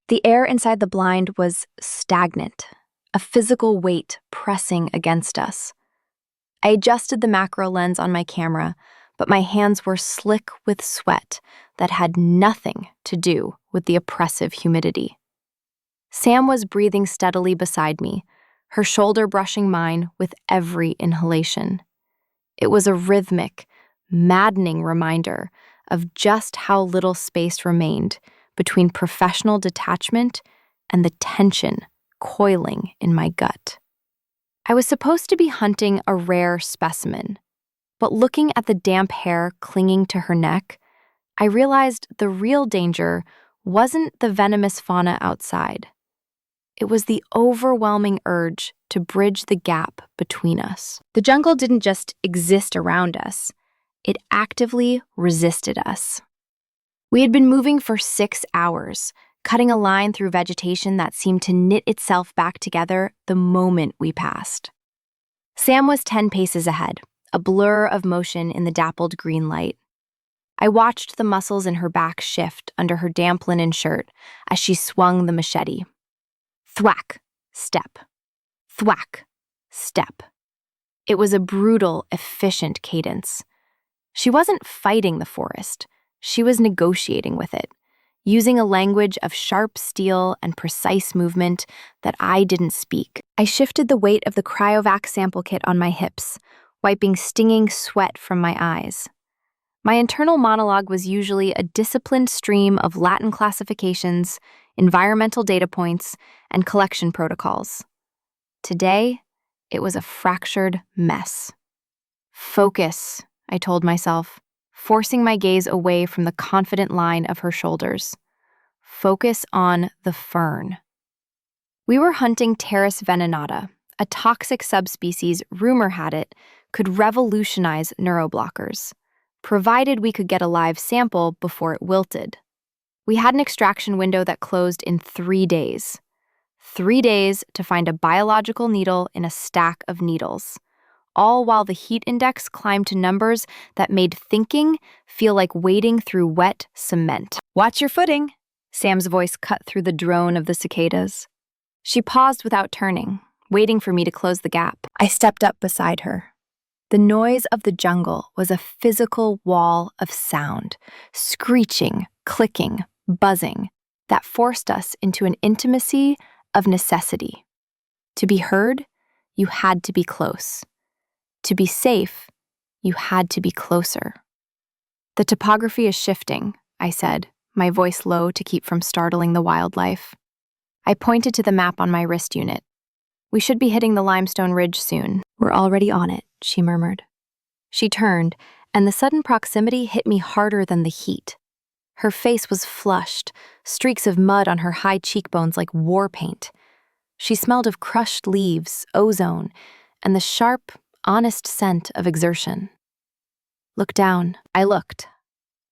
The air inside the blind was stagnant, a physical weight pressing against us. I adjusted the macro lens on my camera, but my hands were slick with sweat that had nothing to do with the oppressive humidity. Sam was breathing steadily beside me, her shoulder brushing mine with every inhalation. It was a rhythmic, maddening reminder of just how little space remained between professional detachment and the tension coiling in my gut. I was supposed to be hunting a rare specimen, but looking at the damp hair clinging to her neck, I realized the real danger wasn't the venomous fauna outside. It was the overwhelming urge to bridge the gap between us. The jungle didn't just exist around us, it actively resisted us. We had been moving for 6 hours, cutting a line through vegetation that seemed to knit itself back together the moment we passed. Sam was 10 paces ahead, a blur of motion in the dappled green light. I watched the muscles in her back shift under her damp linen shirt as she swung the machete. Thwack, step. Thwack, step. It was a brutal, efficient cadence. She wasn't fighting the forest. She was negotiating with it, using a language of sharp steel and precise movement that I didn't speak. I shifted the weight of the cryovac sample kit on my hips, wiping stinging sweat from my eyes. My internal monologue was usually a disciplined stream of Latin classifications, environmental data points, and collection protocols. Today, it was a fractured mess. Focus, I told myself, forcing my gaze away from the confident line of her shoulders. Focus on the fern. We were hunting Pteris venenata, a toxic subspecies rumor had it could revolutionize neuroblockers, provided we could get a live sample before it wilted. We had an extraction window that closed in 3 days. 3 days to find a biological needle in a stack of needles, all while the heat index climbed to numbers that made thinking feel like wading through wet cement. "Watch your footing," Sam's voice cut through the drone of the cicadas. She paused without turning, waiting for me to close the gap. I stepped up beside her. The noise of the jungle was a physical wall of sound, screeching, clicking, buzzing, that forced us into an intimacy of necessity. To be heard, you had to be close. To be safe, you had to be closer. "The topography is shifting," I said, my voice low to keep from startling the wildlife. I pointed to the map on my wrist unit. "We should be hitting the limestone ridge soon." "We're already on it," she murmured. She turned, and the sudden proximity hit me harder than the heat. Her face was flushed, streaks of mud on her high cheekbones like war paint. She smelled of crushed leaves, ozone, and the sharp, honest scent of exertion. "Look down." I looked.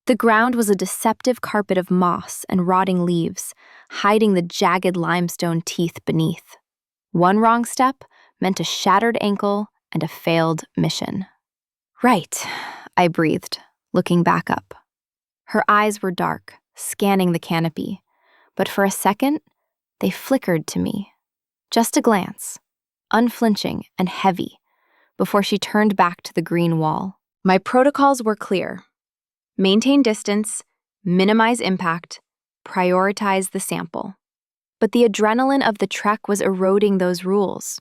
The ground was a deceptive carpet of moss and rotting leaves, hiding the jagged limestone teeth beneath. One wrong step meant a shattered ankle and a failed mission. "Right," I breathed, looking back up. Her eyes were dark, scanning the canopy, but for a second, they flickered to me. Just a glance, unflinching and heavy, before she turned back to the green wall. My protocols were clear. Maintain distance, minimize impact, prioritize the sample. But the adrenaline of the trek was eroding those rules.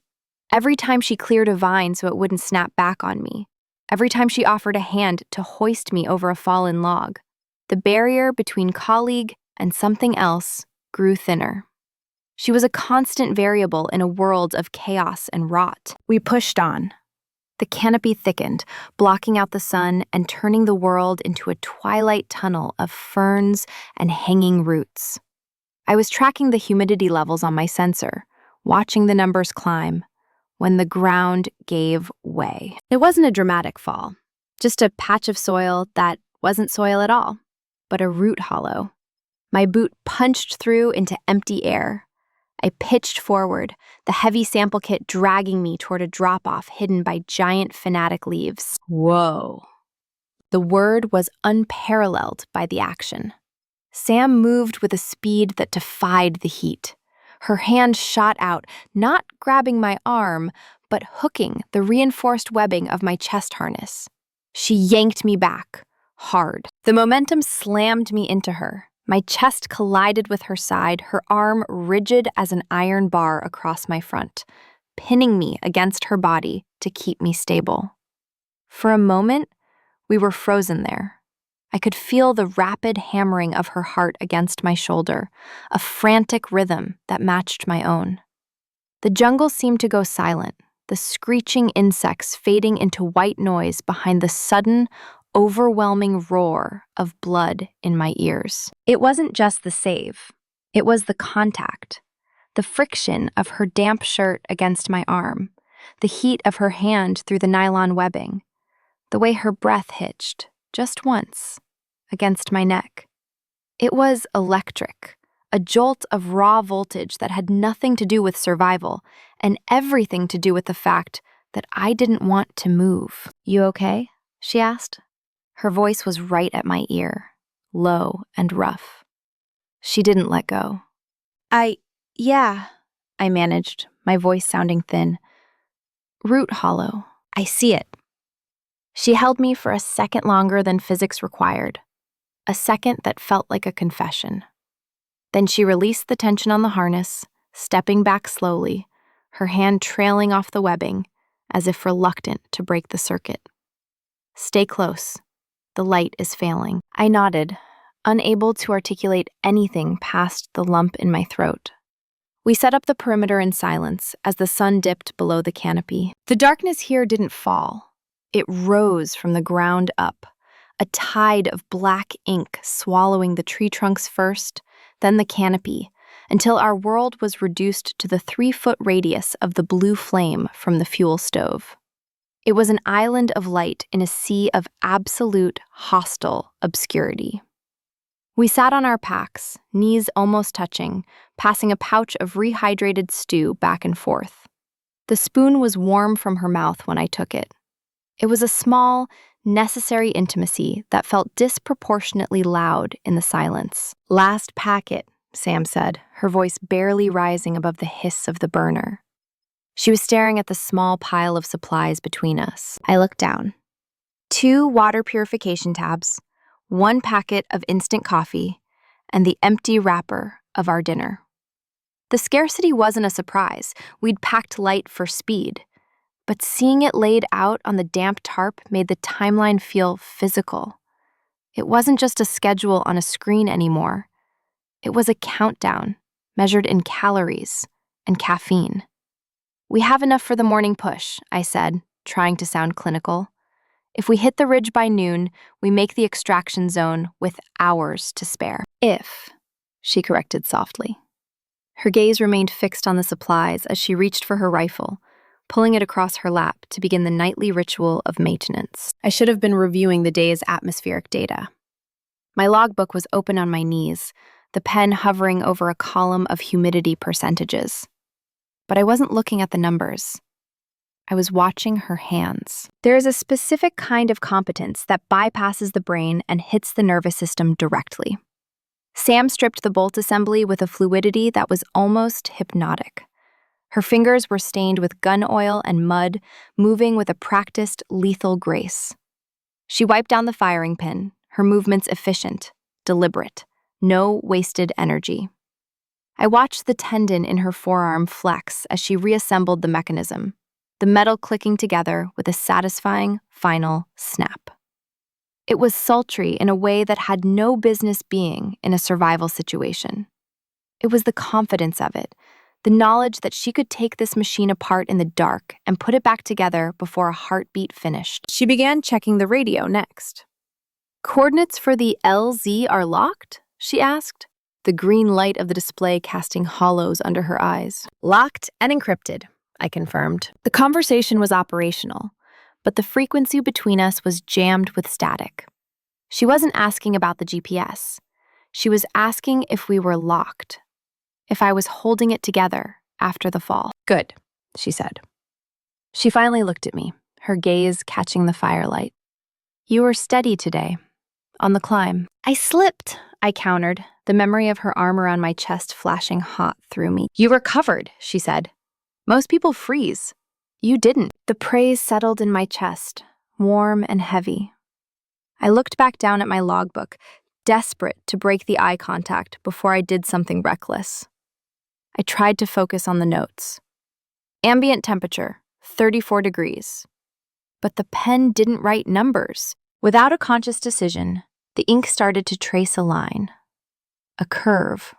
Every time she cleared a vine so it wouldn't snap back on me, every time she offered a hand to hoist me over a fallen log, the barrier between colleague and something else grew thinner. She was a constant variable in a world of chaos and rot. We pushed on. The canopy thickened, blocking out the sun and turning the world into a twilight tunnel of ferns and hanging roots. I was tracking the humidity levels on my sensor, watching the numbers climb, when the ground gave way. It wasn't a dramatic fall, just a patch of soil that wasn't soil at all, but a root hollow. My boot punched through into empty air. I pitched forward, the heavy sample kit dragging me toward a drop-off hidden by giant fanatic leaves. Whoa. The word was unparalleled by the action. Sam moved with a speed that defied the heat. Her hand shot out, not grabbing my arm, but hooking the reinforced webbing of my chest harness. She yanked me back, hard. The momentum slammed me into her. My chest collided with her side, her arm rigid as an iron bar across my front, pinning me against her body to keep me stable. For a moment, we were frozen there. I could feel the rapid hammering of her heart against my shoulder, a frantic rhythm that matched my own. The jungle seemed to go silent, the screeching insects fading into white noise behind the sudden, overwhelming roar of blood in my ears. It wasn't just the save. It was the contact, the friction of her damp shirt against my arm, the heat of her hand through the nylon webbing, the way her breath hitched, just once, against my neck. It was electric, a jolt of raw voltage that had nothing to do with survival and everything to do with the fact that I didn't want to move. "You okay?" she asked. Her voice was right at my ear, low and rough. She didn't let go. Yeah, I managed, my voice sounding thin. "Root hollow. I see it." She held me for a second longer than physics required, a second that felt like a confession. Then she released the tension on the harness, stepping back slowly, her hand trailing off the webbing, as if reluctant to break the circuit. "Stay close. The light is failing." I nodded, unable to articulate anything past the lump in my throat. We set up the perimeter in silence as the sun dipped below the canopy. The darkness here didn't fall. It rose from the ground up, a tide of black ink swallowing the tree trunks first, then the canopy, until our world was reduced to the 3-foot radius of the blue flame from the fuel stove. It was an island of light in a sea of absolute, hostile obscurity. We sat on our packs, knees almost touching, passing a pouch of rehydrated stew back and forth. The spoon was warm from her mouth when I took it. It was a small, necessary intimacy that felt disproportionately loud in the silence. "Last packet," Sam said, her voice barely rising above the hiss of the burner. She was staring at the small pile of supplies between us. I looked down. 2 water purification tabs, 1 packet of instant coffee, and the empty wrapper of our dinner. The scarcity wasn't a surprise. We'd packed light for speed. But seeing it laid out on the damp tarp made the timeline feel physical. It wasn't just a schedule on a screen anymore. It was a countdown, measured in calories and caffeine. "We have enough for the morning push," I said, trying to sound clinical. "If we hit the ridge by noon, we make the extraction zone with hours to spare." "If," she corrected softly. Her gaze remained fixed on the supplies as she reached for her rifle, pulling it across her lap to begin the nightly ritual of maintenance. I should have been reviewing the day's atmospheric data. My logbook was open on my knees, the pen hovering over a column of humidity percentages. But I wasn't looking at the numbers. I was watching her hands. There is a specific kind of competence that bypasses the brain and hits the nervous system directly. Sam stripped the bolt assembly with a fluidity that was almost hypnotic. Her fingers were stained with gun oil and mud, moving with a practiced, lethal grace. She wiped down the firing pin, her movements efficient, deliberate, no wasted energy. I watched the tendon in her forearm flex as she reassembled the mechanism, the metal clicking together with a satisfying, final snap. It was sultry in a way that had no business being in a survival situation. It was the confidence of it, the knowledge that she could take this machine apart in the dark and put it back together before a heartbeat finished. She began checking the radio next. "Coordinates for the LZ are locked?" she asked, the green light of the display casting hollows under her eyes. "Locked and encrypted," I confirmed. The conversation was operational, but the frequency between us was jammed with static. She wasn't asking about the GPS. She was asking if we were locked, if I was holding it together after the fall. "Good," she said. She finally looked at me, her gaze catching the firelight. "You were steady today. On the climb. I slipped, I countered, the memory of her arm around my chest flashing hot through me. You recovered, she said. Most people freeze. You didn't. The praise settled in my chest, warm and heavy. I looked back down at my logbook, desperate to break the eye contact before I did something reckless. I tried to focus on the notes. Ambient temperature, 34 degrees. But the pen didn't write numbers. Without a conscious decision, the ink started to trace a line, a curve,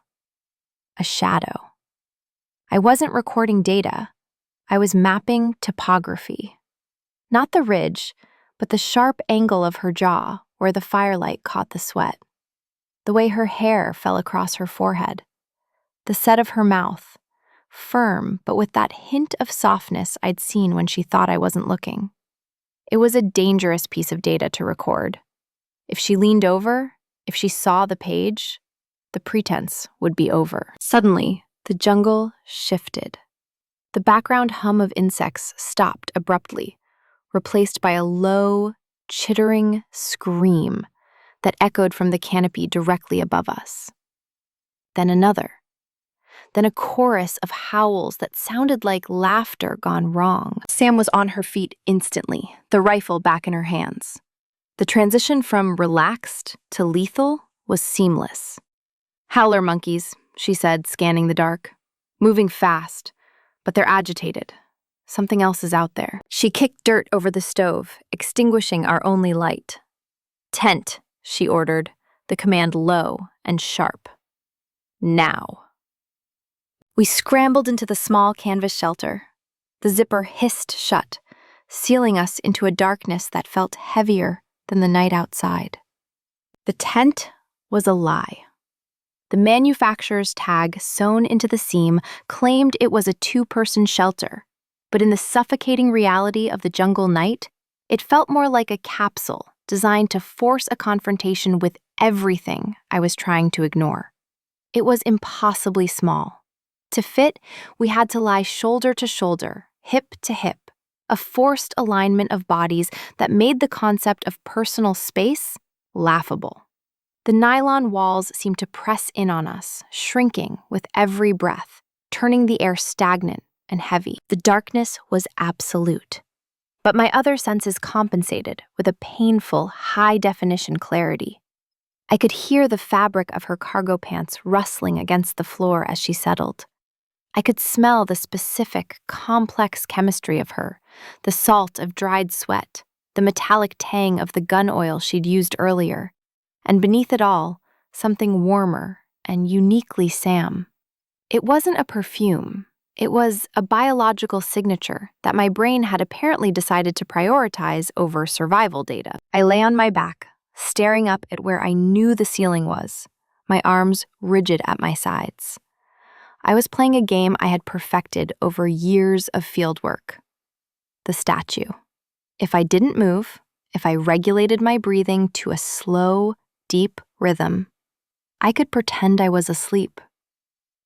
a shadow. I wasn't recording data. I was mapping topography. Not the ridge, but the sharp angle of her jaw where the firelight caught the sweat. The way her hair fell across her forehead. The set of her mouth, firm but with that hint of softness I'd seen when she thought I wasn't looking. It was a dangerous piece of data to record. If she leaned over, if she saw the page, the pretense would be over. Suddenly, the jungle shifted. The background hum of insects stopped abruptly, replaced by a low, chittering scream that echoed from the canopy directly above us. Then another. Then a chorus of howls that sounded like laughter gone wrong. Sam was on her feet instantly, the rifle back in her hands. The transition from relaxed to lethal was seamless. Howler monkeys, she said, scanning the dark. Moving fast, but they're agitated. Something else is out there. She kicked dirt over the stove, extinguishing our only light. Tent, she ordered, the command low and sharp. Now. We scrambled into the small canvas shelter. The zipper hissed shut, sealing us into a darkness that felt heavier than the night outside. The tent was a lie. The manufacturer's tag sewn into the seam claimed it was a two-person shelter, but in the suffocating reality of the jungle night, it felt more like a capsule designed to force a confrontation with everything I was trying to ignore. It was impossibly small. To fit, we had to lie shoulder to shoulder, hip to hip, a forced alignment of bodies that made the concept of personal space laughable. The nylon walls seemed to press in on us, shrinking with every breath, turning the air stagnant and heavy. The darkness was absolute. But my other senses compensated with a painful, high-definition clarity. I could hear the fabric of her cargo pants rustling against the floor as she settled. I could smell the specific, complex chemistry of her, the salt of dried sweat, the metallic tang of the gun oil she'd used earlier, and beneath it all, something warmer and uniquely Sam. It wasn't a perfume. It was a biological signature that my brain had apparently decided to prioritize over survival data. I lay on my back, staring up at where I knew the ceiling was, my arms rigid at my sides. I was playing a game I had perfected over years of fieldwork. The statue. If I didn't move, if I regulated my breathing to a slow, deep rhythm, I could pretend I was asleep.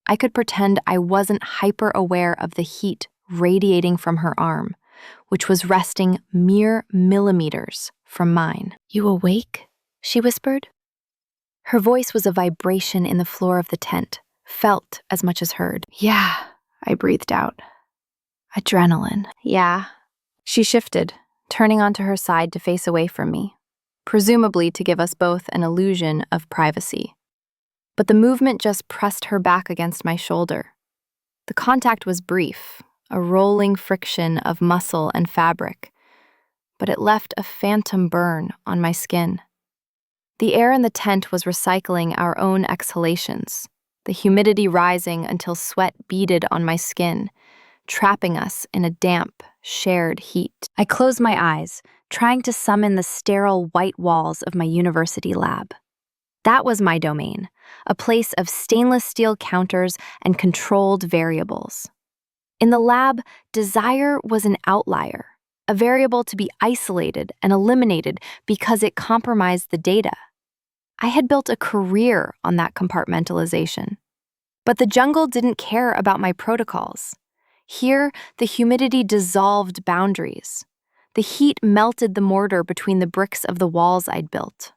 I could pretend I wasn't hyper-aware of the heat radiating from her arm, which was resting mere millimeters from mine. You awake? She whispered. Her voice was a vibration in the floor of the tent, felt as much as heard. Yeah, I breathed out. Adrenaline. Yeah. She shifted, turning onto her side to face away from me, presumably to give us both an illusion of privacy. But the movement just pressed her back against my shoulder. The contact was brief, a rolling friction of muscle and fabric, but it left a phantom burn on my skin. The air in the tent was recycling our own exhalations, the humidity rising until sweat beaded on my skin, trapping us in a damp, shared heat. I closed my eyes, trying to summon the sterile white walls of my university lab. That was my domain, a place of stainless steel counters and controlled variables. In the lab, desire was an outlier, a variable to be isolated and eliminated because it compromised the data. I had built a career on that compartmentalization. But the jungle didn't care about my protocols. Here, the humidity dissolved boundaries. The heat melted the mortar between the bricks of the walls I'd built.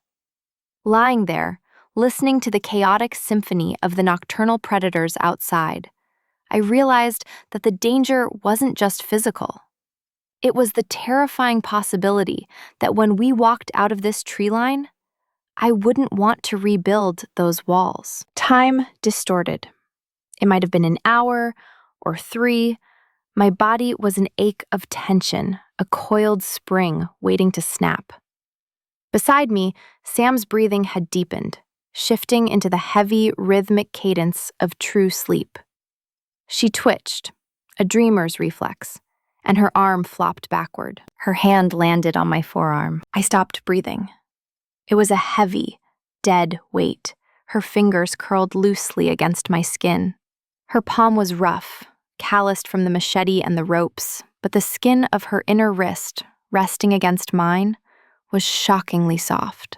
Lying there, listening to the chaotic symphony of the nocturnal predators outside, I realized that the danger wasn't just physical. It was the terrifying possibility that when we walked out of this tree line, I wouldn't want to rebuild those walls. Time distorted. It might have been an hour or 3. My body was an ache of tension, a coiled spring waiting to snap. Beside me, Sam's breathing had deepened, shifting into the heavy, rhythmic cadence of true sleep. She twitched, a dreamer's reflex, and her arm flopped backward. Her hand landed on my forearm. I stopped breathing. It was a heavy, dead weight, her fingers curled loosely against my skin. Her palm was rough, calloused from the machete and the ropes, but the skin of her inner wrist, resting against mine, was shockingly soft.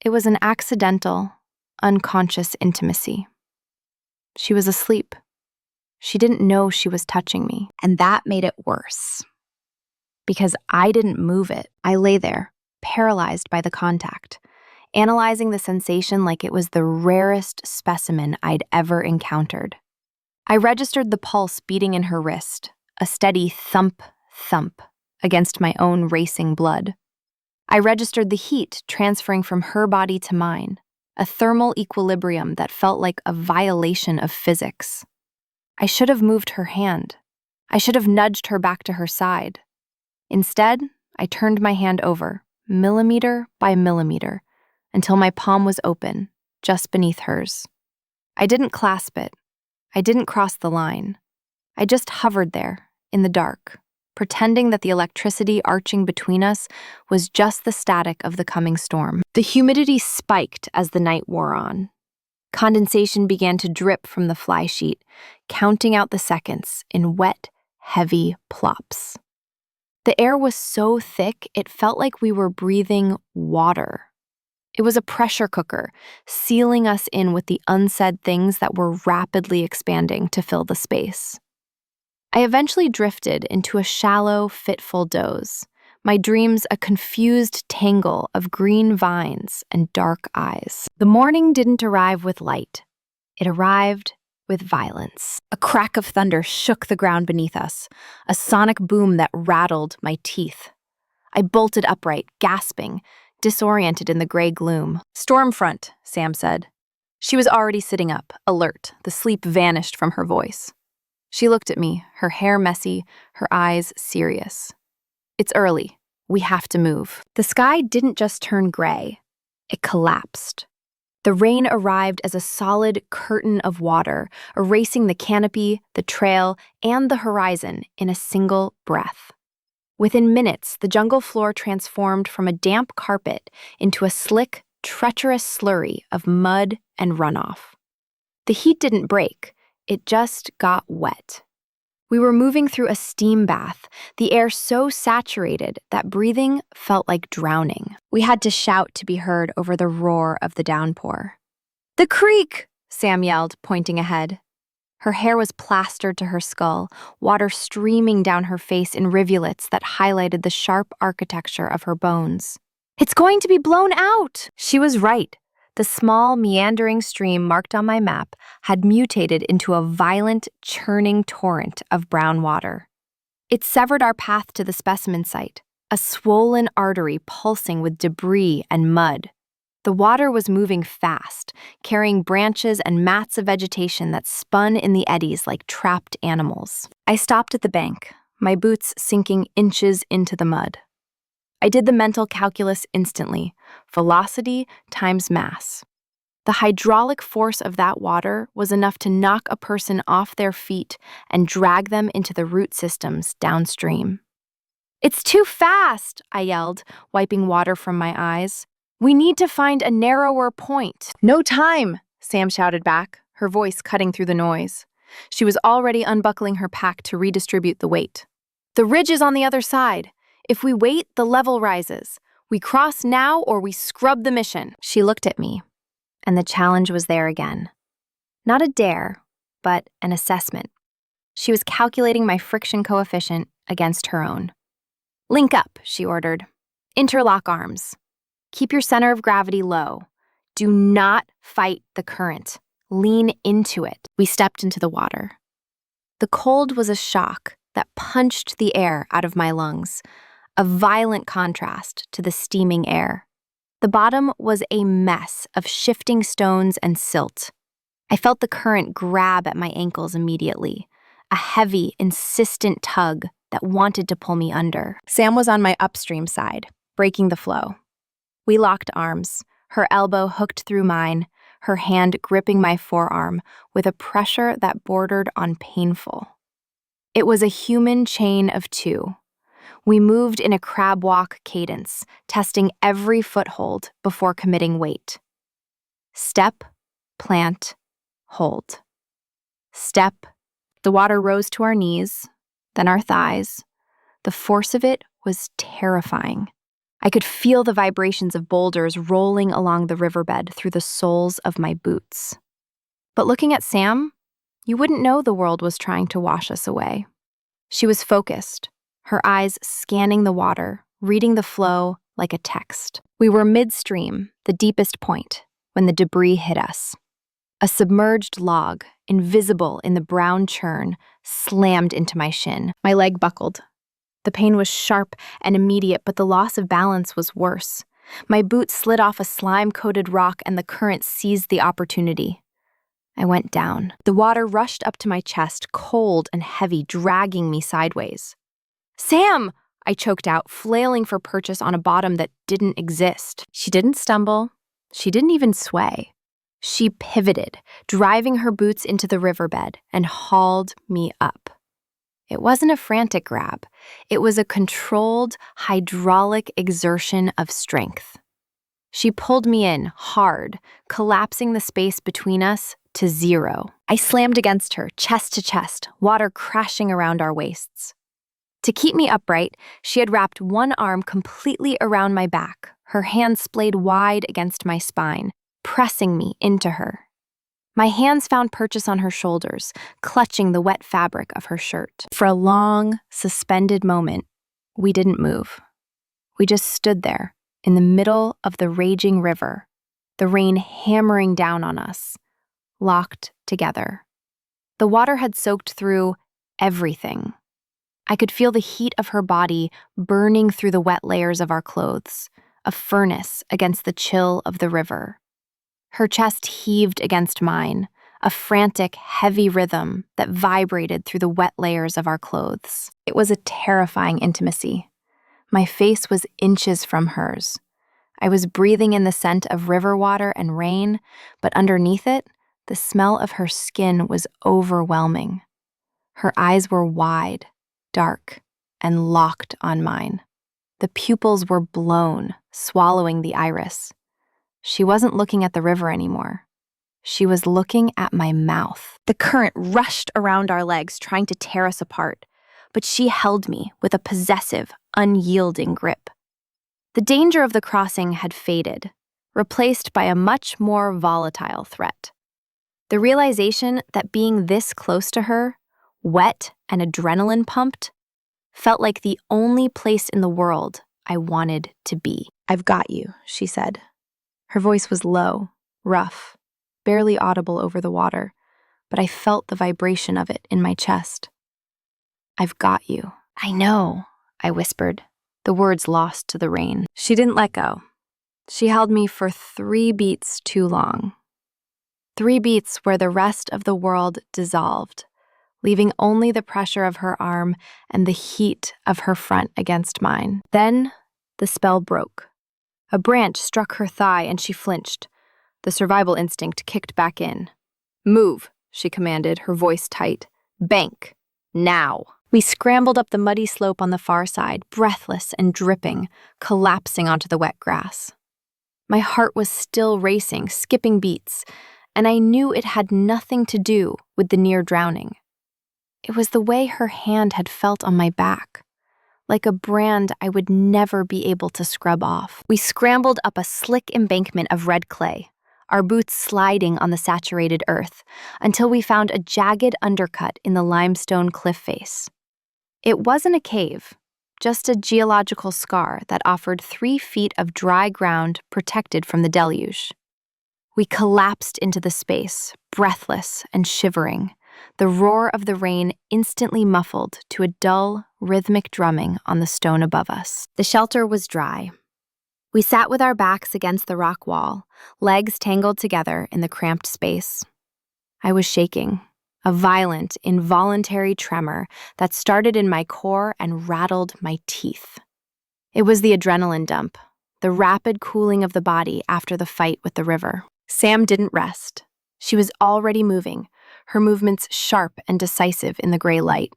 It was an accidental, unconscious intimacy. She was asleep. She didn't know she was touching me, and that made it worse. Because I didn't move it, I lay there, paralyzed by the contact, analyzing the sensation like it was the rarest specimen I'd ever encountered. I registered the pulse beating in her wrist, a steady thump, thump, against my own racing blood. I registered the heat transferring from her body to mine, a thermal equilibrium that felt like a violation of physics. I should have moved her hand. I should have nudged her back to her side. Instead, I turned my hand over, millimeter by millimeter, until my palm was open, just beneath hers. I didn't clasp it. I didn't cross the line. I just hovered there, in the dark, pretending that the electricity arching between us was just the static of the coming storm. The humidity spiked as the night wore on. Condensation began to drip from the fly sheet, counting out the seconds in wet, heavy plops. The air was so thick it felt like we were breathing water. It was a pressure cooker, sealing us in with the unsaid things that were rapidly expanding to fill the space. I eventually drifted into a shallow, fitful doze, my dreams a confused tangle of green vines and dark eyes. The morning didn't arrive with light. It arrived with violence. A crack of thunder shook the ground beneath us, a sonic boom that rattled my teeth. I bolted upright, gasping, disoriented in the gray gloom. "Storm front," Sam said. She was already sitting up, alert, the sleep vanished from her voice. She looked at me, her hair messy, her eyes serious. "It's early. We have to move." The sky didn't just turn gray. It collapsed. The rain arrived as a solid curtain of water, erasing the canopy, the trail, and the horizon in a single breath. Within minutes, the jungle floor transformed from a damp carpet into a slick, treacherous slurry of mud and runoff. The heat didn't break, it just got wet. We were moving through a steam bath, the air so saturated that breathing felt like drowning. We had to shout to be heard over the roar of the downpour. "The creek!" Sam yelled, pointing ahead. Her hair was plastered to her skull, water streaming down her face in rivulets that highlighted the sharp architecture of her bones. "It's going to be blown out!" She was right. The small, meandering stream marked on my map had mutated into a violent, churning torrent of brown water. It severed our path to the specimen site, a swollen artery pulsing with debris and mud. The water was moving fast, carrying branches and mats of vegetation that spun in the eddies like trapped animals. I stopped at the bank, my boots sinking inches into the mud. I did the mental calculus instantly, velocity times mass. The hydraulic force of that water was enough to knock a person off their feet and drag them into the root systems downstream. "It's too fast," I yelled, wiping water from my eyes. "We need to find a narrower point." "No time," Sam shouted back, her voice cutting through the noise. She was already unbuckling her pack to redistribute the weight. "The ridge is on the other side. If we wait, the level rises. We cross now or we scrub the mission." She looked at me, and the challenge was there again. Not a dare, but an assessment. She was calculating my friction coefficient against her own. "Link up," she ordered. "Interlock arms." Keep your center of gravity low. Do not fight the current. Lean into it. We stepped into the water. The cold was a shock that punched the air out of my lungs, a violent contrast to the steaming air. The bottom was a mess of shifting stones and silt. I felt the current grab at my ankles immediately, a heavy, insistent tug that wanted to pull me under. Sam was on my upstream side, breaking the flow. We locked arms, her elbow hooked through mine, her hand gripping my forearm with a pressure that bordered on painful. It was a human chain of two. We moved in a crab walk cadence, testing every foothold before committing weight. Step, plant, hold. Step. The water rose to our knees, then our thighs. The force of it was terrifying. I could feel the vibrations of boulders rolling along the riverbed through the soles of my boots. But looking at Sam, you wouldn't know the world was trying to wash us away. She was focused, her eyes scanning the water, reading the flow like a text. We were midstream, the deepest point, when the debris hit us. A submerged log, invisible in the brown churn, slammed into my shin. My leg buckled. The pain was sharp and immediate, but the loss of balance was worse. My boot slid off a slime-coated rock and the current seized the opportunity. I went down. The water rushed up to my chest, cold and heavy, dragging me sideways. "Sam!" I choked out, flailing for purchase on a bottom that didn't exist. She didn't stumble. She didn't even sway. She pivoted, driving her boots into the riverbed, and hauled me up. It wasn't a frantic grab. It was a controlled, hydraulic exertion of strength. She pulled me in hard, collapsing the space between us to zero. I slammed against her, chest to chest, water crashing around our waists. To keep me upright, she had wrapped one arm completely around my back, her hand splayed wide against my spine, pressing me into her. My hands found purchase on her shoulders, clutching the wet fabric of her shirt. For a long, suspended moment, we didn't move. We just stood there, in the middle of the raging river, the rain hammering down on us, locked together. The water had soaked through everything. I could feel the heat of her body burning through the wet layers of our clothes, a furnace against the chill of the river. Her chest heaved against mine, a frantic, heavy rhythm that vibrated through the wet layers of our clothes. It was a terrifying intimacy. My face was inches from hers. I was breathing in the scent of river water and rain, but underneath it, the smell of her skin was overwhelming. Her eyes were wide, dark, and locked on mine. The pupils were blown, swallowing the iris. She wasn't looking at the river anymore. She was looking at my mouth. The current rushed around our legs, trying to tear us apart, but she held me with a possessive, unyielding grip. The danger of the crossing had faded, replaced by a much more volatile threat. The realization that being this close to her, wet and adrenaline pumped, felt like the only place in the world I wanted to be. "I've got you," she said. Her voice was low, rough, barely audible over the water, but I felt the vibration of it in my chest. "I've got you." "I know," I whispered, the words lost to the rain. She didn't let go. She held me for 3 beats too long. 3 beats where the rest of the world dissolved, leaving only the pressure of her arm and the heat of her front against mine. Then the spell broke. A branch struck her thigh and she flinched. The survival instinct kicked back in. "Move," she commanded, her voice tight. "Bank. Now." We scrambled up the muddy slope on the far side, breathless and dripping, collapsing onto the wet grass. My heart was still racing, skipping beats, and I knew it had nothing to do with the near drowning. It was the way her hand had felt on my back, like a brand I would never be able to scrub off. We scrambled up a slick embankment of red clay, our boots sliding on the saturated earth, until we found a jagged undercut in the limestone cliff face. It wasn't a cave, just a geological scar that offered 3 feet of dry ground protected from the deluge. We collapsed into the space, breathless and shivering, the roar of the rain instantly muffled to a dull, rhythmic drumming on the stone above us. The shelter was dry. We sat with our backs against the rock wall, legs tangled together in the cramped space. I was shaking, a violent, involuntary tremor that started in my core and rattled my teeth. It was the adrenaline dump, the rapid cooling of the body after the fight with the river. Sam didn't rest. She was already moving, her movements sharp and decisive in the gray light.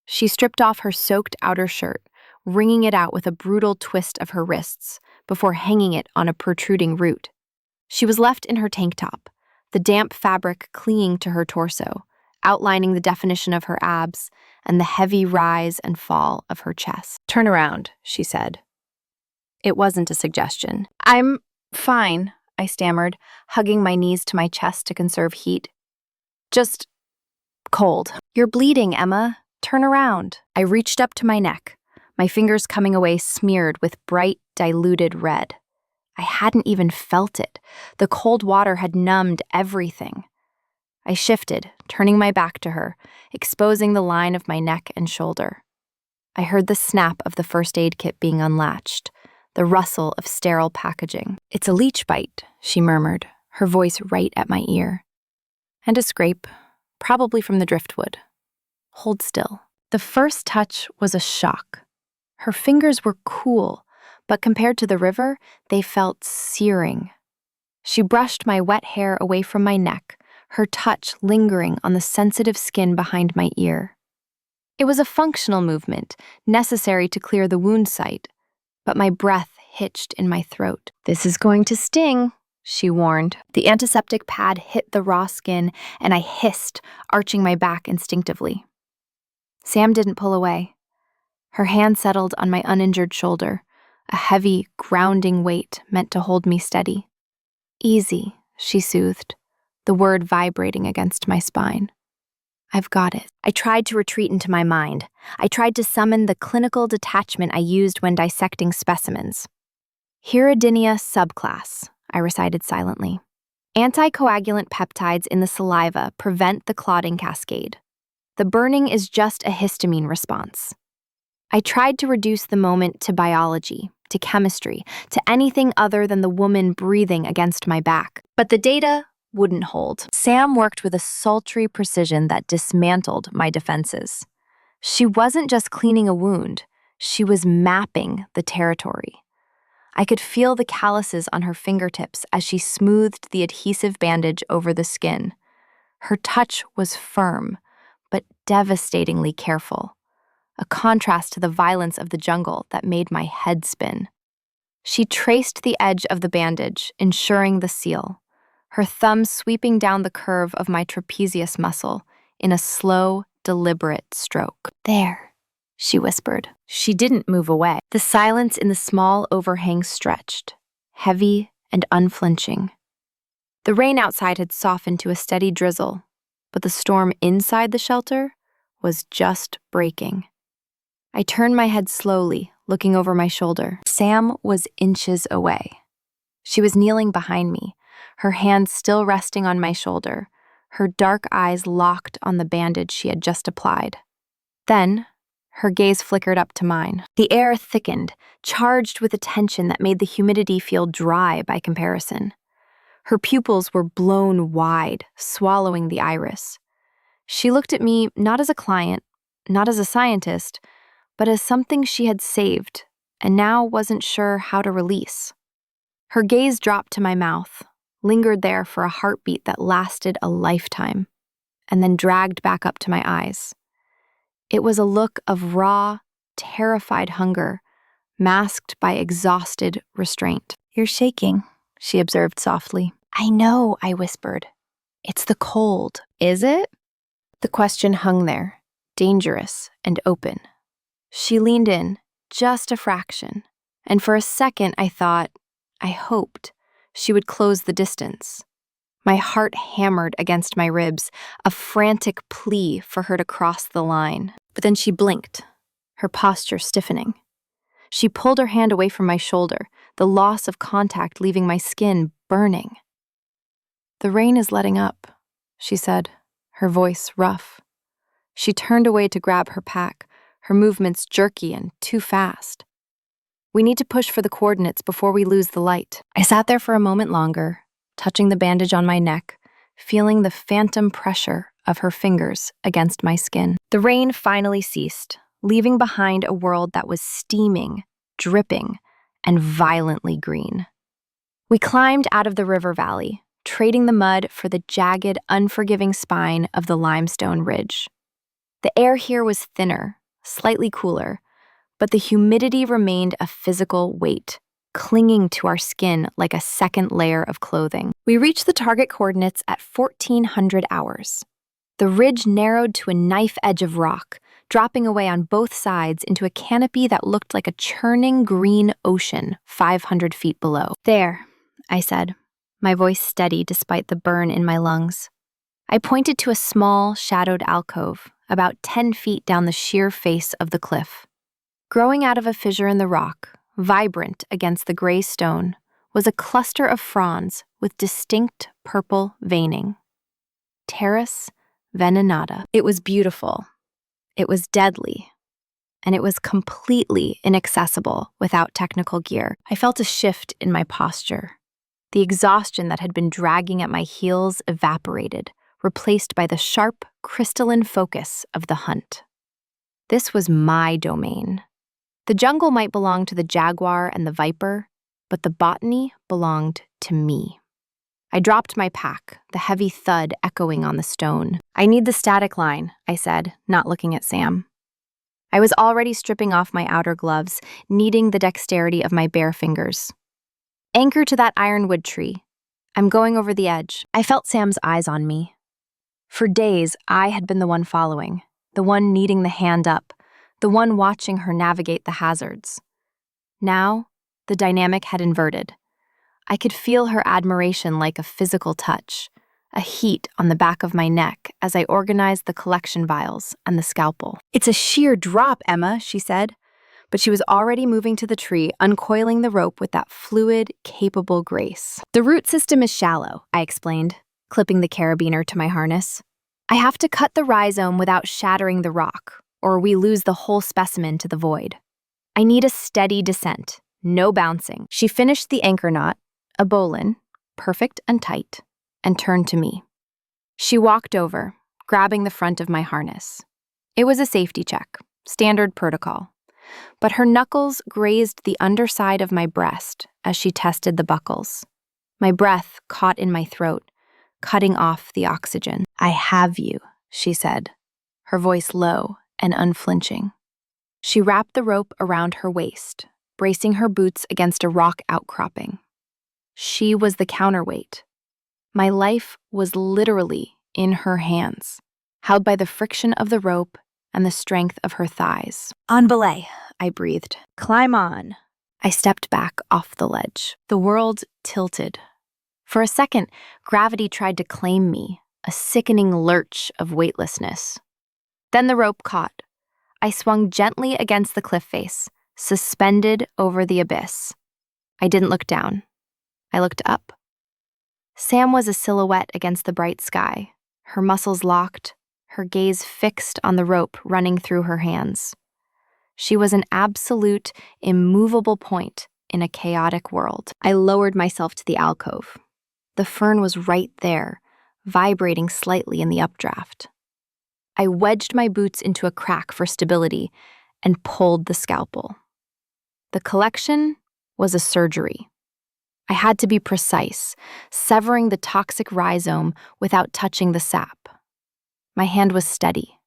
She stripped off her soaked outer shirt, wringing it out with a brutal twist of her wrists before hanging it on a protruding root. She was left in her tank top, the damp fabric clinging to her torso, outlining the definition of her abs and the heavy rise and fall of her chest. "Turn around," she said. It wasn't a suggestion. "I'm fine," I stammered, hugging my knees to my chest to conserve heat. "Just cold." "You're bleeding, Emma. Turn around." I reached up to my neck, my fingers coming away smeared with bright, diluted red. I hadn't even felt it. The cold water had numbed everything. I shifted, turning my back to her, exposing the line of my neck and shoulder. I heard the snap of the first aid kit being unlatched, the rustle of sterile packaging. "It's a leech bite," she murmured, her voice right at my ear. "And a scrape, probably from the driftwood. Hold still." The first touch was a shock. Her fingers were cool, but compared to the river, they felt searing. She brushed my wet hair away from my neck, her touch lingering on the sensitive skin behind my ear. It was a functional movement, necessary to clear the wound site, but my breath hitched in my throat. "This is going to sting," she warned. The antiseptic pad hit the raw skin, and I hissed, arching my back instinctively. Sam didn't pull away. Her hand settled on my uninjured shoulder, a heavy, grounding weight meant to hold me steady. "Easy," she soothed, the word vibrating against my spine. "I've got it." I tried to retreat into my mind. I tried to summon the clinical detachment I used when dissecting specimens. "Hiradinia subclass," I recited silently. "Anticoagulant peptides in the saliva prevent the clotting cascade. The burning is just a histamine response." I tried to reduce the moment to biology, to chemistry, to anything other than the woman breathing against my back. But the data wouldn't hold. Sam worked with a sultry precision that dismantled my defenses. She wasn't just cleaning a wound, she was mapping the territory. I could feel the calluses on her fingertips as she smoothed the adhesive bandage over the skin. Her touch was firm, but devastatingly careful, a contrast to the violence of the jungle that made my head spin. She traced the edge of the bandage, ensuring the seal, her thumb sweeping down the curve of my trapezius muscle in a slow, deliberate stroke. "There," she whispered. She didn't move away. The silence in the small overhang stretched, heavy and unflinching. The rain outside had softened to a steady drizzle, but the storm inside the shelter was just breaking. I turned my head slowly, looking over my shoulder. Sam was inches away. She was kneeling behind me, her hand still resting on my shoulder, her dark eyes locked on the bandage she had just applied. Then, her gaze flickered up to mine. The air thickened, charged with a tension that made the humidity feel dry by comparison. Her pupils were blown wide, swallowing the iris. She looked at me not as a client, not as a scientist, but as something she had saved and now wasn't sure how to release. Her gaze dropped to my mouth, lingered there for a heartbeat that lasted a lifetime, and then dragged back up to my eyes. It was a look of raw, terrified hunger, masked by exhausted restraint. "You're shaking," she observed softly. "I know," I whispered. "It's the cold." "Is it?" The question hung there, dangerous and open. She leaned in, just a fraction, and for a second I hoped, she would close the distance. My heart hammered against my ribs, a frantic plea for her to cross the line. But then she blinked, her posture stiffening. She pulled her hand away from my shoulder, the loss of contact leaving my skin burning. "The rain is letting up," she said, her voice rough. She turned away to grab her pack, her movements jerky and too fast. "We need to push for the coordinates before we lose the light." I sat there for a moment longer, touching the bandage on my neck, feeling the phantom pressure of her fingers against my skin. The rain finally ceased, leaving behind a world that was steaming, dripping, and violently green. We climbed out of the river valley, trading the mud for the jagged, unforgiving spine of the limestone ridge. The air here was thinner, slightly cooler, but the humidity remained a physical weight, clinging to our skin like a second layer of clothing. We reached the target coordinates at 1400 hours. The ridge narrowed to a knife edge of rock, dropping away on both sides into a canopy that looked like a churning green ocean 500 feet below. "There," I said, my voice steady despite the burn in my lungs. I pointed to a small, shadowed alcove, about 10 feet down the sheer face of the cliff. Growing out of a fissure in the rock, vibrant against the gray stone, was a cluster of fronds with distinct purple veining. Pteris venenata. It was beautiful. It was deadly. And it was completely inaccessible without technical gear. I felt a shift in my posture. The exhaustion that had been dragging at my heels evaporated, replaced by the sharp, crystalline focus of the hunt. This was my domain. The jungle might belong to the jaguar and the viper, but the botany belonged to me. I dropped my pack, the heavy thud echoing on the stone. "I need the static line," I said, not looking at Sam. I was already stripping off my outer gloves, needing the dexterity of my bare fingers. "Anchor to that ironwood tree. I'm going over the edge." I felt Sam's eyes on me. For days, I had been the one following, the one needing the hand up, the one watching her navigate the hazards. Now, the dynamic had inverted. I could feel her admiration like a physical touch, a heat on the back of my neck as I organized the collection vials and the scalpel. "It's a sheer drop, Emma," she said, but she was already moving to the tree, uncoiling the rope with that fluid, capable grace. "The root system is shallow," I explained, clipping the carabiner to my harness. "I have to cut the rhizome without shattering the rock, or we lose the whole specimen to the void. I need a steady descent, no bouncing." She finished the anchor knot, a bowline, perfect and tight, and turned to me. She walked over, grabbing the front of my harness. It was a safety check, standard protocol, but her knuckles grazed the underside of my breast as she tested the buckles. My breath caught in my throat, cutting off the oxygen. "I have you," she said, her voice low and unflinching. She wrapped the rope around her waist, bracing her boots against a rock outcropping. She was the counterweight. My life was literally in her hands, held by the friction of the rope and the strength of her thighs. "On belay," I breathed. "Climb on." I stepped back off the ledge. The world tilted. For a second, gravity tried to claim me, a sickening lurch of weightlessness. Then the rope caught. I swung gently against the cliff face, suspended over the abyss. I didn't look down. I looked up. Sam was a silhouette against the bright sky, her muscles locked, her gaze fixed on the rope running through her hands. She was an absolute, immovable point in a chaotic world. I lowered myself to the alcove. The fern was right there, vibrating slightly in the updraft. I wedged my boots into a crack for stability and pulled the scalpel. The collection was a surgery. I had to be precise, severing the toxic rhizome without touching the sap. My hand was steady.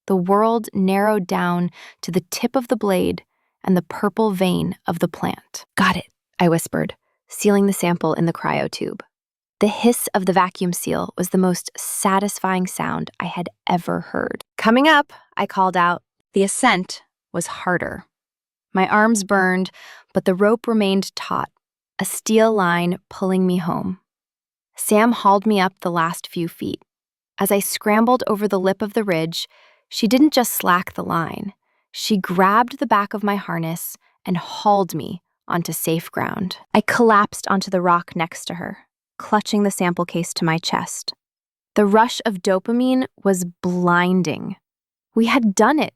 The world narrowed down to the tip of the blade and the purple vein of the plant. "Got it," I whispered, sealing the sample in the cryotube. The hiss of the vacuum seal was the most satisfying sound I had ever heard. "Coming up," I called out. The ascent was harder. My arms burned, but the rope remained taut, a steel line pulling me home. Sam hauled me up the last few feet. As I scrambled over the lip of the ridge, she didn't just slack the line. She grabbed the back of my harness and hauled me onto safe ground. I collapsed onto the rock next to her, clutching the sample case to my chest. The rush of dopamine was blinding. We had done it.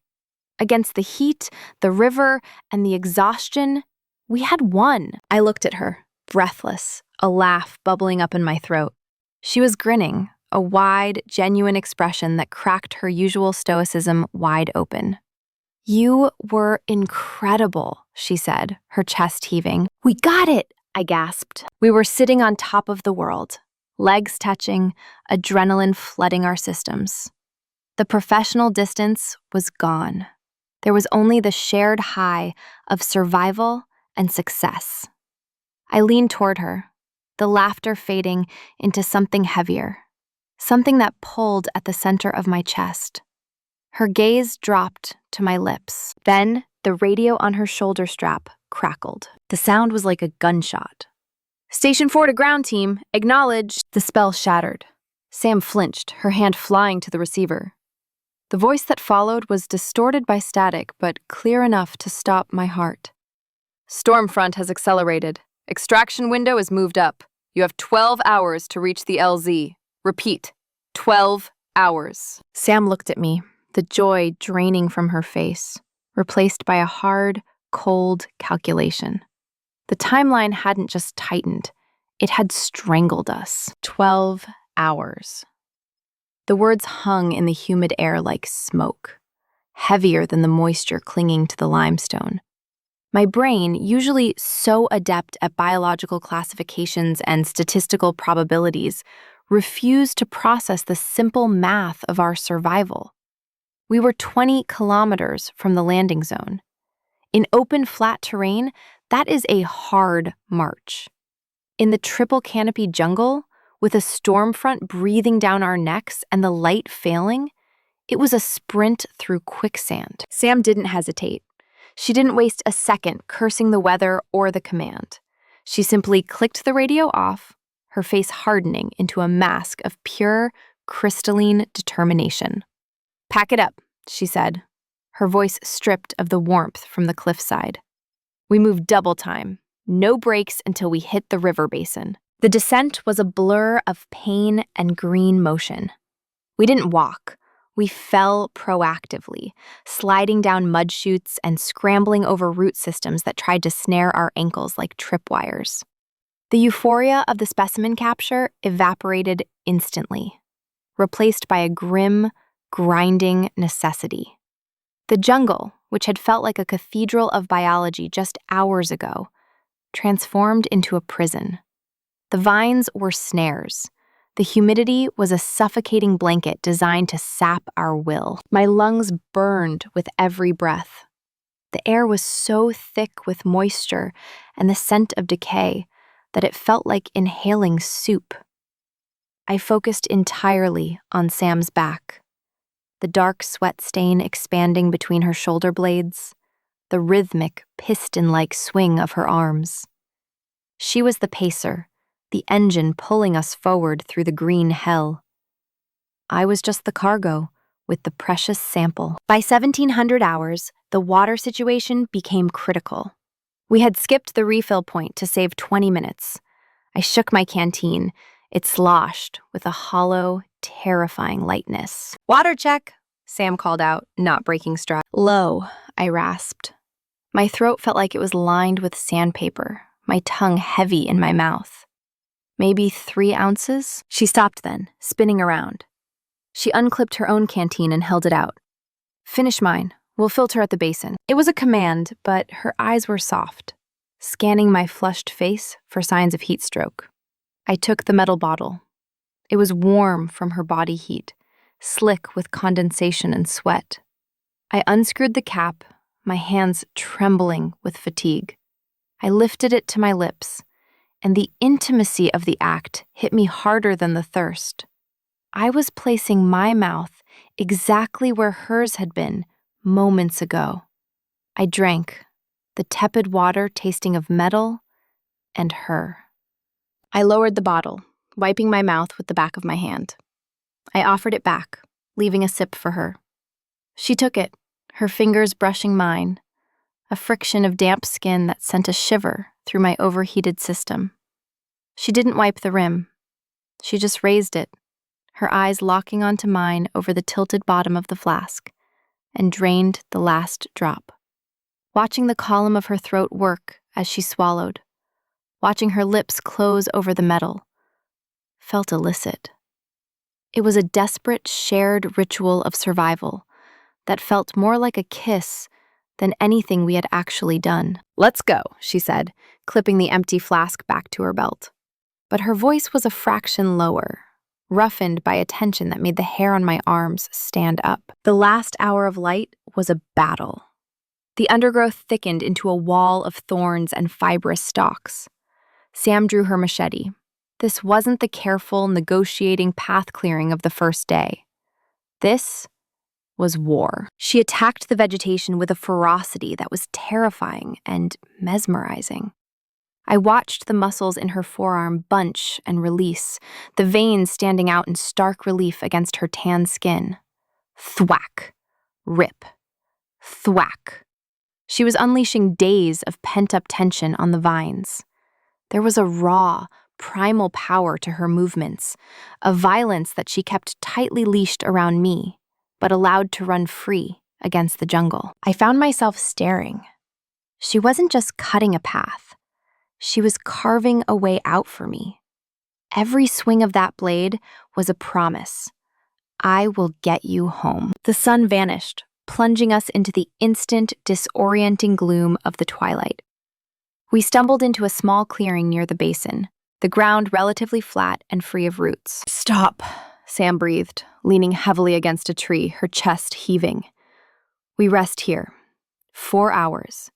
Against the heat, the river, and the exhaustion, we had won. I looked at her, breathless, a laugh bubbling up in my throat. She was grinning, a wide, genuine expression that cracked her usual stoicism wide open. "You were incredible," she said, her chest heaving. "We got it," I gasped. We were sitting on top of the world, legs touching, adrenaline flooding our systems. The professional distance was gone. There was only the shared high of survival and success. I leaned toward her, the laughter fading into something heavier, something that pulled at the center of my chest. Her gaze dropped to my lips. Then the radio on her shoulder strap crackled. The sound was like a gunshot. "Station 4 to ground team, acknowledge." The spell shattered. Sam flinched, her hand flying to the receiver. The voice that followed was distorted by static, but clear enough to stop my heart. "Storm front has accelerated. Extraction window is moved up. You have 12 hours to reach the LZ. Repeat, 12 hours." Sam looked at me, the joy draining from her face, replaced by a hard, cold calculation. The timeline hadn't just tightened, it had strangled us. 12 hours. The words hung in the humid air like smoke, heavier than the moisture clinging to the limestone. My brain, usually so adept at biological classifications and statistical probabilities, refused to process the simple math of our survival. We were 20 kilometers from the landing zone. In open, flat terrain, that is a hard march. In the triple canopy jungle, with a storm front breathing down our necks and the light failing, it was a sprint through quicksand. Sam didn't hesitate. She didn't waste a second cursing the weather or the command. She simply clicked the radio off, her face hardening into a mask of pure, crystalline determination. "Pack it up," she said, her voice stripped of the warmth from the cliffside. We moved double time, no breaks until we hit the river basin. The descent was a blur of pain and green motion. We didn't walk. We fell proactively, sliding down mud chutes and scrambling over root systems that tried to snare our ankles like tripwires. The euphoria of the specimen capture evaporated instantly, replaced by a grim, grinding necessity. The jungle, which had felt like a cathedral of biology just hours ago, transformed into a prison. The vines were snares. The humidity was a suffocating blanket designed to sap our will. My lungs burned with every breath. The air was so thick with moisture and the scent of decay that it felt like inhaling soup. I focused entirely on Sam's back, the dark sweat stain expanding between her shoulder blades, the rhythmic, piston-like swing of her arms. She was the pacer, the engine pulling us forward through the green hell. I was just the cargo, with the precious sample. By 1700 hours, the water situation became critical. We had skipped the refill point to save 20 minutes. I shook my canteen. It sloshed with a hollow, terrifying lightness. "Water check," Sam called out, not breaking stride. "Low," I rasped. My throat felt like it was lined with sandpaper, my tongue heavy in my mouth. "Maybe 3 ounces? She stopped then, spinning around. She unclipped her own canteen and held it out. "Finish mine. We'll filter at the basin." It was a command, but her eyes were soft, scanning my flushed face for signs of heat stroke. I took the metal bottle. It was warm from her body heat, slick with condensation and sweat. I unscrewed the cap, my hands trembling with fatigue. I lifted it to my lips, and the intimacy of the act hit me harder than the thirst. I was placing my mouth exactly where hers had been moments ago. I drank, the tepid water tasting of metal and her. I lowered the bottle, wiping my mouth with the back of my hand. I offered it back, leaving a sip for her. She took it, her fingers brushing mine, a friction of damp skin that sent a shiver through my overheated system. She didn't wipe the rim. She just raised it, her eyes locking onto mine over the tilted bottom of the flask, and drained the last drop. Watching the column of her throat work as she swallowed, watching her lips close over the metal, felt illicit. It was a desperate shared ritual of survival that felt more like a kiss than anything we had actually done. "Let's go," she said, clipping the empty flask back to her belt. But her voice was a fraction lower, roughened by a tension that made the hair on my arms stand up. The last hour of light was a battle. The undergrowth thickened into a wall of thorns and fibrous stalks. Sam drew her machete. This wasn't the careful, negotiating path clearing of the first day. This was war. She attacked the vegetation with a ferocity that was terrifying and mesmerizing. I watched the muscles in her forearm bunch and release, the veins standing out in stark relief against her tan skin. Thwack. Rip. Thwack. She was unleashing days of pent-up tension on the vines. There was a raw, primal power to her movements, a violence that she kept tightly leashed around me, but allowed to run free against the jungle. I found myself staring. She wasn't just cutting a path. She was carving a way out for me. Every swing of that blade was a promise. I will get you home. The sun vanished, plunging us into the instant, disorienting gloom of the twilight. We stumbled into a small clearing near the basin, the ground relatively flat and free of roots. "Stop," Sam breathed, leaning heavily against a tree, her chest heaving. "We rest here. 4 hours.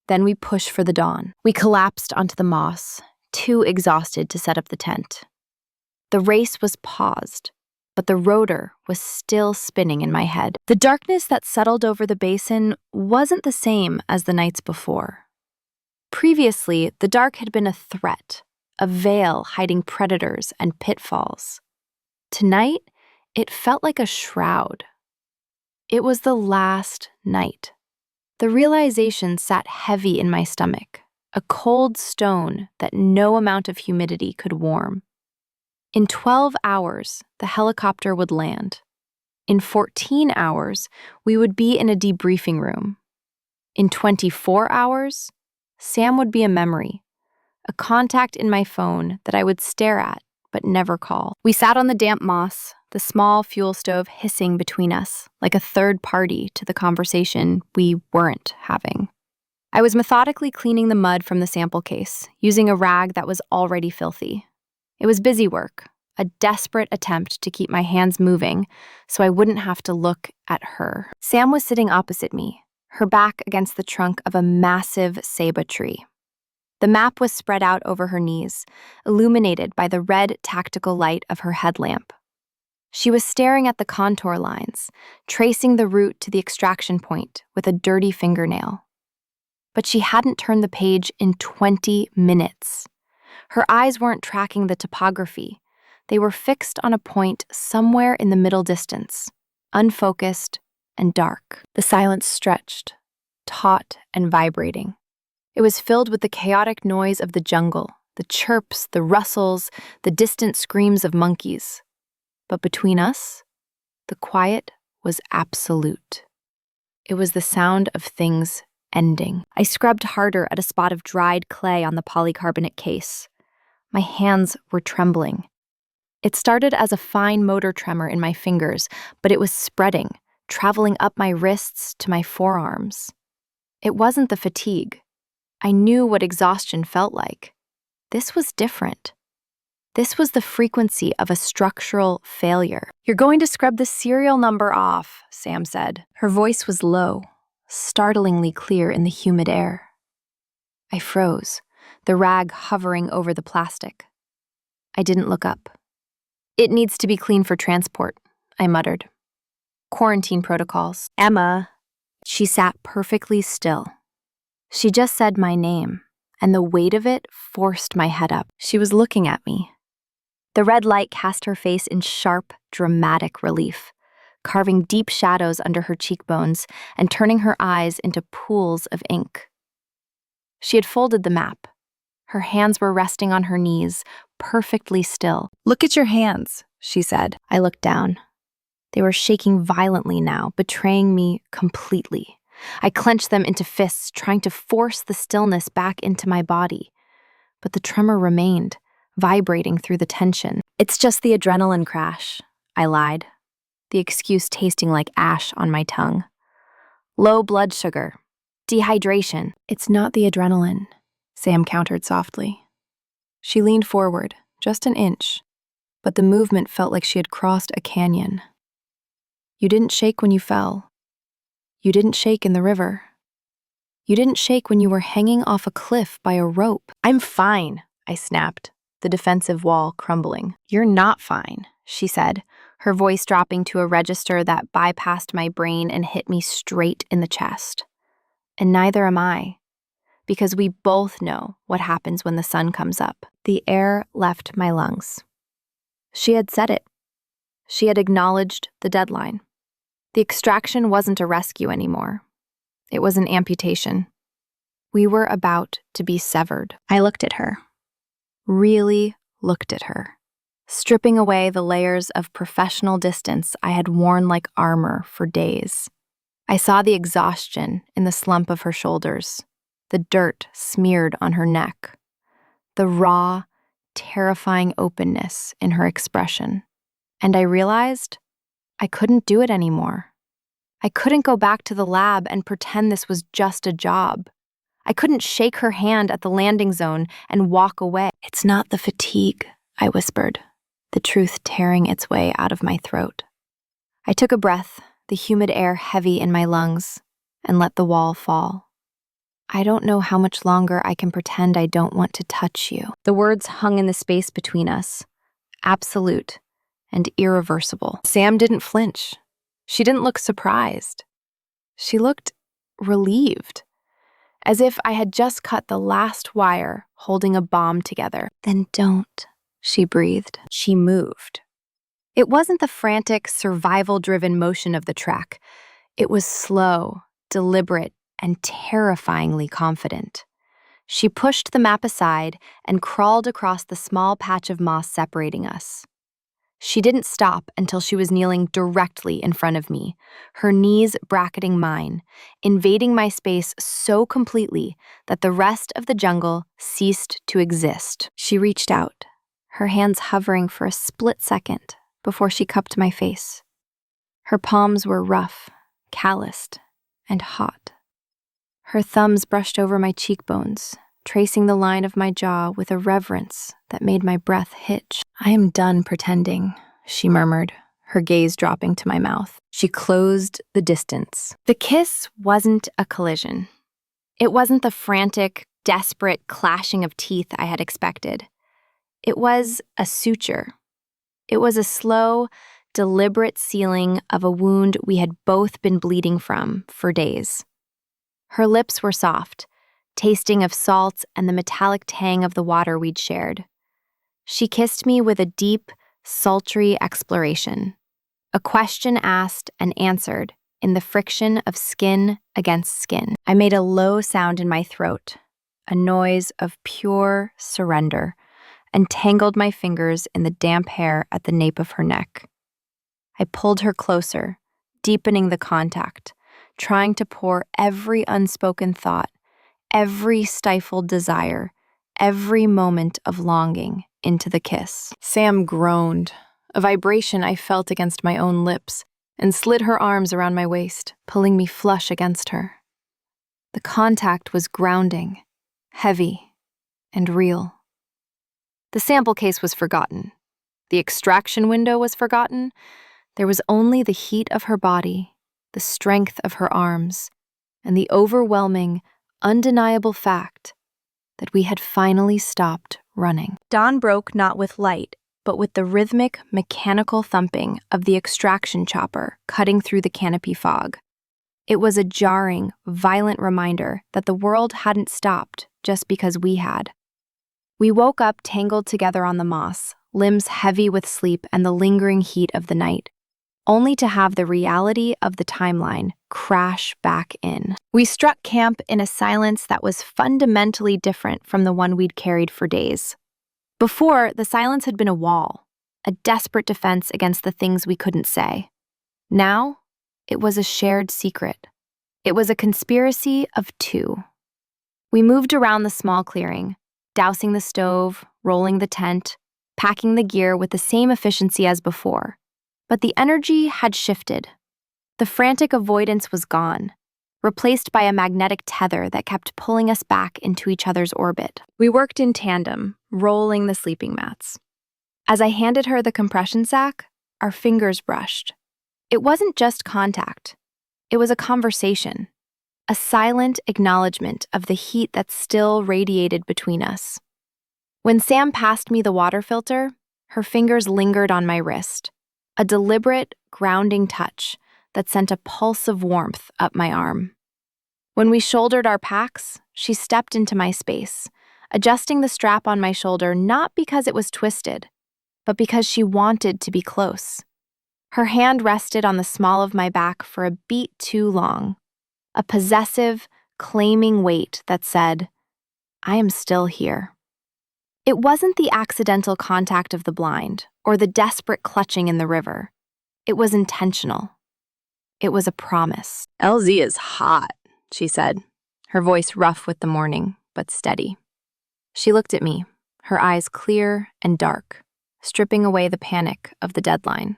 Then we push for the dawn." We collapsed onto the moss, too exhausted to set up the tent. The race was paused, but the rotor was still spinning in my head. The darkness that settled over the basin wasn't the same as the nights before. Previously, the dark had been a threat, a veil hiding predators and pitfalls. Tonight, it felt like a shroud. It was the last night. The realization sat heavy in my stomach, a cold stone that no amount of humidity could warm. In 12 hours, the helicopter would land. In 14 hours, we would be in a debriefing room. In 24 hours, Sam would be a memory, a contact in my phone that I would stare at but never call. We sat on the damp moss, the small fuel stove hissing between us, like a third party to the conversation we weren't having. I was methodically cleaning the mud from the sample case, using a rag that was already filthy. It was busy work, a desperate attempt to keep my hands moving so I wouldn't have to look at her. Sam was sitting opposite me, her back against the trunk of a massive ceiba tree. The map was spread out over her knees, illuminated by the red tactical light of her headlamp. She was staring at the contour lines, tracing the route to the extraction point with a dirty fingernail. But she hadn't turned the page in 20 minutes. Her eyes weren't tracking the topography. They were fixed on a point somewhere in the middle distance, unfocused and dark. The silence stretched, taut and vibrating. It was filled with the chaotic noise of the jungle, the chirps, the rustles, the distant screams of monkeys. But between us, the quiet was absolute. It was the sound of things ending. I scrubbed harder at a spot of dried clay on the polycarbonate case. My hands were trembling. It started as a fine motor tremor in my fingers, but it was spreading, traveling up my wrists to my forearms. It wasn't the fatigue. I knew what exhaustion felt like. This was different. This was the frequency of a structural failure. "You're going to scrub the serial number off," Sam said. Her voice was low, startlingly clear in the humid air. I froze, the rag hovering over the plastic. I didn't look up. "It needs to be clean for transport," I muttered. "Quarantine protocols." "Emma." She sat perfectly still. She just said my name, and the weight of it forced my head up. She was looking at me. The red light cast her face in sharp, dramatic relief, carving deep shadows under her cheekbones and turning her eyes into pools of ink. She had folded the map. Her hands were resting on her knees, perfectly still. "Look at your hands," she said. I looked down. They were shaking violently now, betraying me completely. I clenched them into fists, trying to force the stillness back into my body. But the tremor remained, vibrating through the tension. "It's just the adrenaline crash," I lied, the excuse tasting like ash on my tongue. "Low blood sugar. Dehydration." "It's not the adrenaline," Sam countered softly. She leaned forward, just an inch, but the movement felt like she had crossed a canyon. "You didn't shake when you fell. You didn't shake in the river. You didn't shake when you were hanging off a cliff by a rope." "I'm fine," I snapped, the defensive wall crumbling. "You're not fine," she said, her voice dropping to a register that bypassed my brain and hit me straight in the chest. "And neither am I, because we both know what happens when the sun comes up." The air left my lungs. She had said it. She had acknowledged the deadline. The extraction wasn't a rescue anymore. It was an amputation. We were about to be severed. I looked at her. Really looked at her, stripping away the layers of professional distance I had worn like armor for days. I saw the exhaustion in the slump of her shoulders, the dirt smeared on her neck, the raw, terrifying openness in her expression. And I realized I couldn't do it anymore. I couldn't go back to the lab and pretend this was just a job. I couldn't shake her hand at the landing zone and walk away. "It's not the fatigue," I whispered, the truth tearing its way out of my throat. I took a breath, the humid air heavy in my lungs, and let the wall fall. "I don't know how much longer I can pretend I don't want to touch you." The words hung in the space between us, absolute and irreversible. Sam didn't flinch. She didn't look surprised. She looked relieved, as if I had just cut the last wire holding a bomb together. "Then don't," she breathed. She moved. It wasn't the frantic, survival-driven motion of the trek. It was slow, deliberate, and terrifyingly confident. She pushed the map aside and crawled across the small patch of moss separating us. She didn't stop until she was kneeling directly in front of me, her knees bracketing mine, invading my space so completely that the rest of the jungle ceased to exist. She reached out, her hands hovering for a split second before she cupped my face. Her palms were rough, calloused, and hot. Her thumbs brushed over my cheekbones, tracing the line of my jaw with a reverence that made my breath hitch. "I am done pretending," she murmured, her gaze dropping to my mouth. She closed the distance. The kiss wasn't a collision. It wasn't the frantic, desperate clashing of teeth I had expected. It was a suture. It was a slow, deliberate sealing of a wound we had both been bleeding from for days. Her lips were soft, tasting of salt and the metallic tang of the water we'd shared. She kissed me with a deep, sultry exploration, a question asked and answered in the friction of skin against skin. I made a low sound in my throat, a noise of pure surrender, and tangled my fingers in the damp hair at the nape of her neck. I pulled her closer, deepening the contact, trying to pour every unspoken thought, every stifled desire, every moment of longing into the kiss. Sam groaned, a vibration I felt against my own lips, and slid her arms around my waist, pulling me flush against her. The contact was grounding, heavy, and real. The sample case was forgotten. The extraction window was forgotten. There was only the heat of her body, the strength of her arms, and the overwhelming, undeniable fact that we had finally stopped running. Dawn broke not with light, but with the rhythmic, mechanical thumping of the extraction chopper cutting through the canopy fog. It was a jarring, violent reminder that the world hadn't stopped just because we had. We woke up tangled together on the moss, limbs heavy with sleep and the lingering heat of the night. only to have the reality of the timeline crash back in. We struck camp in a silence that was fundamentally different from the one we'd carried for days. Before, the silence had been a wall, a desperate defense against the things we couldn't say. Now, it was a shared secret. It was a conspiracy of two. We moved around the small clearing, dousing the stove, rolling the tent, packing the gear with the same efficiency as before. But the energy had shifted. The frantic avoidance was gone, replaced by a magnetic tether that kept pulling us back into each other's orbit. We worked in tandem, rolling the sleeping mats. As I handed her the compression sack, our fingers brushed. It wasn't just contact. It was a conversation, a silent acknowledgement of the heat that still radiated between us. When Sam passed me the water filter, her fingers lingered on my wrist, a deliberate, grounding touch that sent a pulse of warmth up my arm. When we shouldered our packs, she stepped into my space, adjusting the strap on my shoulder not because it was twisted, but because she wanted to be close. Her hand rested on the small of my back for a beat too long, a possessive, claiming weight that said, "I am still here." It wasn't the accidental contact of the blind or the desperate clutching in the river. It was intentional. It was a promise. "LZ is hot," she said, her voice rough with the morning, but steady. She looked at me, her eyes clear and dark, stripping away the panic of the deadline.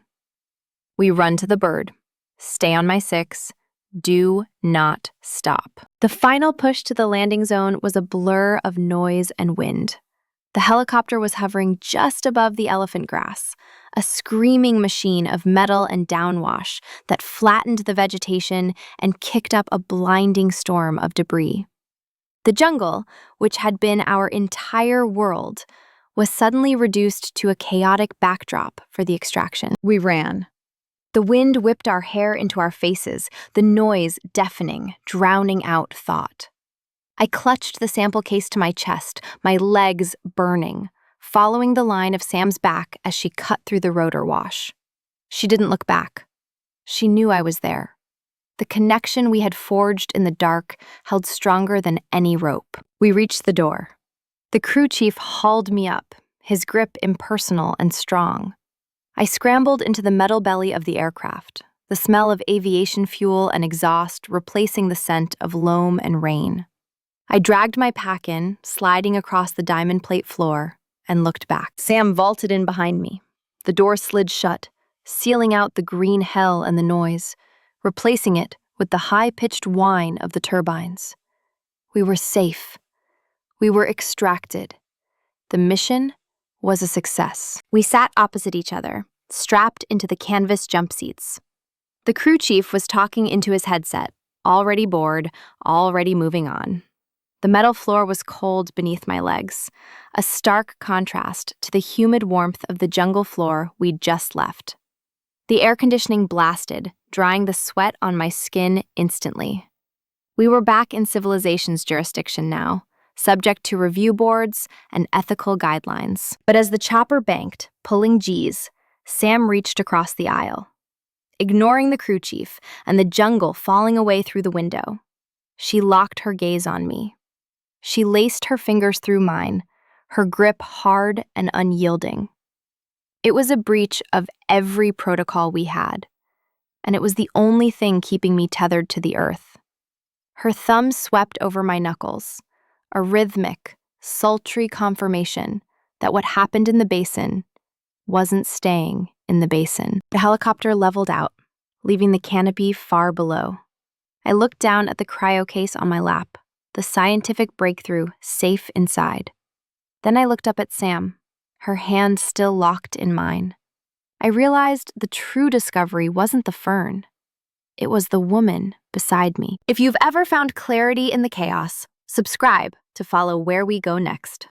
We run to the bird. Stay on my 6. Do not stop. The final push to the landing zone was a blur of noise and wind. The helicopter was hovering just above the elephant grass, a screaming machine of metal and downwash that flattened the vegetation and kicked up a blinding storm of debris. The jungle, which had been our entire world, was suddenly reduced to a chaotic backdrop for the extraction. We ran. The wind whipped our hair into our faces, the noise deafening, drowning out thought. I clutched the sample case to my chest, my legs burning, following the line of Sam's back as she cut through the rotor wash. She didn't look back. She knew I was there. The connection we had forged in the dark held stronger than any rope. We reached the door. The crew chief hauled me up, his grip impersonal and strong. I scrambled into the metal belly of the aircraft, the smell of aviation fuel and exhaust replacing the scent of loam and rain. I dragged my pack in, sliding across the diamond plate floor, and looked back. Sam vaulted in behind me. The door slid shut, sealing out the green hell and the noise, replacing it with the high-pitched whine of the turbines. We were safe. We were extracted. The mission was a success. We sat opposite each other, strapped into the canvas jump seats. The crew chief was talking into his headset, already bored, already moving on. The metal floor was cold beneath my legs, a stark contrast to the humid warmth of the jungle floor we'd just left. The air conditioning blasted, drying the sweat on my skin instantly. We were back in civilization's jurisdiction now, subject to review boards and ethical guidelines. But as the chopper banked, pulling G's, Sam reached across the aisle. Ignoring the crew chief and the jungle falling away through the window, she locked her gaze on me. She laced her fingers through mine, her grip hard and unyielding. It was a breach of every protocol we had, and it was the only thing keeping me tethered to the earth. Her thumb swept over my knuckles, a rhythmic, sultry confirmation that what happened in the basin wasn't staying in the basin. The helicopter leveled out, leaving the canopy far below. I looked down at the cryo case on my lap, the scientific breakthrough safe inside. Then I looked up at Sam, her hand still locked in mine. I realized the true discovery wasn't the fern. It was the woman beside me. If you've ever found clarity in the chaos, subscribe to follow where we go next.